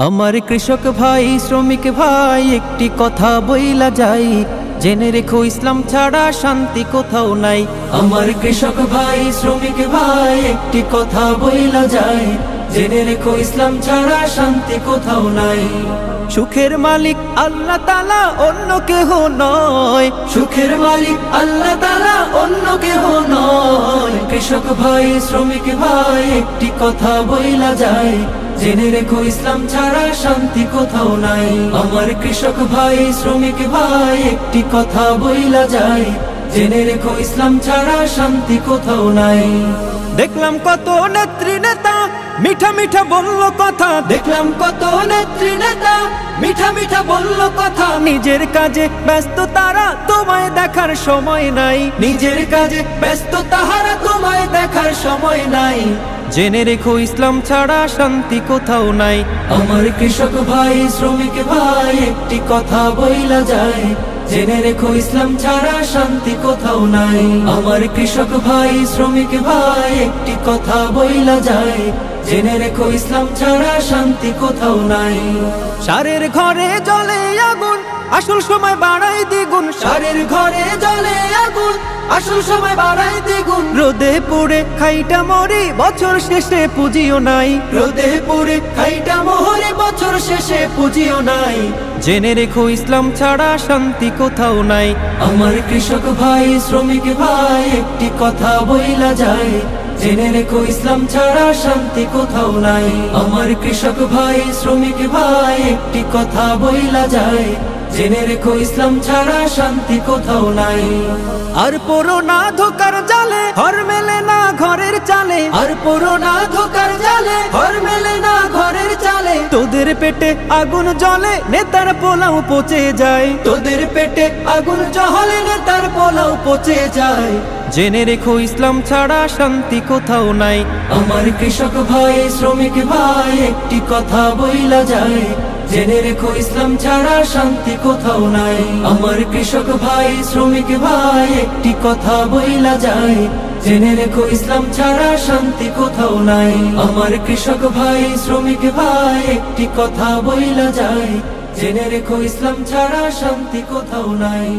আমার কৃষক ভাই শ্রমিক ভাই একটি কথা বইলা যাই, জেনে রেখো ইসলাম ছাড়া শান্তি কোথাও নাই। আমার কৃষক ভাই শ্রমিক ভাই একটি কথা বইলা যাই, জেনে রেখো ইসলাম ছাড়া শান্তি কোথাও নাই। সুখের মালিক আল্লাহ তাআলা অন্য কেহ নয়, সুখের মালিক আল্লাহ তাআলা অন্য কেহ নয়। কৃষক ভাই শ্রমিক ভাই একটি কথা বইলা যায়, জেনে রেখো ইসলাম ছাড়া শান্তি কোথাও নাই। আমার কৃষক ভাই শ্রমিক ভাই একটি কথা বইলা যায়, জেনে রেখো ইসলাম ছাড়া শান্তি কোথাও নাই। দেখলাম কত নেত্রী নেতা মিঠা মিঠা বলল কথা, দেখলাম কত নেত্রী নেতা মিঠা মিঠা বলল কথা। নিজের কাজে ব্যস্ত তারা, তোমায় দেখার সময় নাই। নিজের কাজে ব্যস্ত তাহারা, তোমায় দেখার সময় নাই। জেনে রেখো ইসলাম ছাড়া শান্তি কোথাও নাই। আমার কৃষক ভাই শ্রমিক ভাই একটি কথা বইলা যায়, জেনে রেখো ইসলাম ছাড়া শান্তি কোথাও নাই। আমার কৃষক ভাই শ্রমিক ভাই একটি কথা বইলা যায়, জেনে রেখো ইসলাম ছাড়া শান্তি কোথাও নাই। সারের ঘরে জ্বলে আগুন, আসল সময় বাড়াই দ্বিগুণ। সারের ঘরে জ্বলে আগুন, আসল সময় বাড়াই দ্বিগুণ। রোদে পুড়ে খাইটা মরি, বছর শেষে পুঁজিও নাই। রোদে পুড়ে খাইটা মরি, বছর শেষে পুঁজিও নাই। জেনে রেখো ইসলাম ছাড়া শান্তি কোথাও নাই। আমার কৃষক ভাই শ্রমিক ভাই একটি কথা বইলা যায়, জেনে রেখো ইসলাম ছাড়া শান্তি কোথাও নাই। আমার কৃষক ভাই শ্রমিক ভাই একটি কথা বইলা যায়, জেনে রেখো ইসলাম ছাড়া শান্তি কোথাও নাই। আর পড়ো না ধোকার জালে, ঘর মেলে না ঘরের চালে। আর পড়ো না ধোকার জালে, ঘর মেলে না ঘরের চালে। তোদের পেটে আগুন জ্বলে, নেতার পোলাও পচে যায়। তোদের পেটে আগুন জ্বলে, নেতার পোলাও পচে যায়। জেনে রেখো ইসলাম ছাড়া শান্তি কোথাও নাই। আমার কৃষক ভাই শ্রমিক ভাই একটি কথা বইলা যায়, জেনে রেখো ইসলাম ছাড়া শান্তি কোথাও নাই। আমার কৃষক ভাই শ্রমিক ভাই একটি কথা বইলা যায়, জেনে রেখো ইসলাম ছাড়া শান্তি কোথাও নাই। আমার কৃষক ভাই শ্রমিক ভাই একটি কথা বইলা যায়, জেনে রেখো ইসলাম ছাড়া শান্তি কোথাও নাই।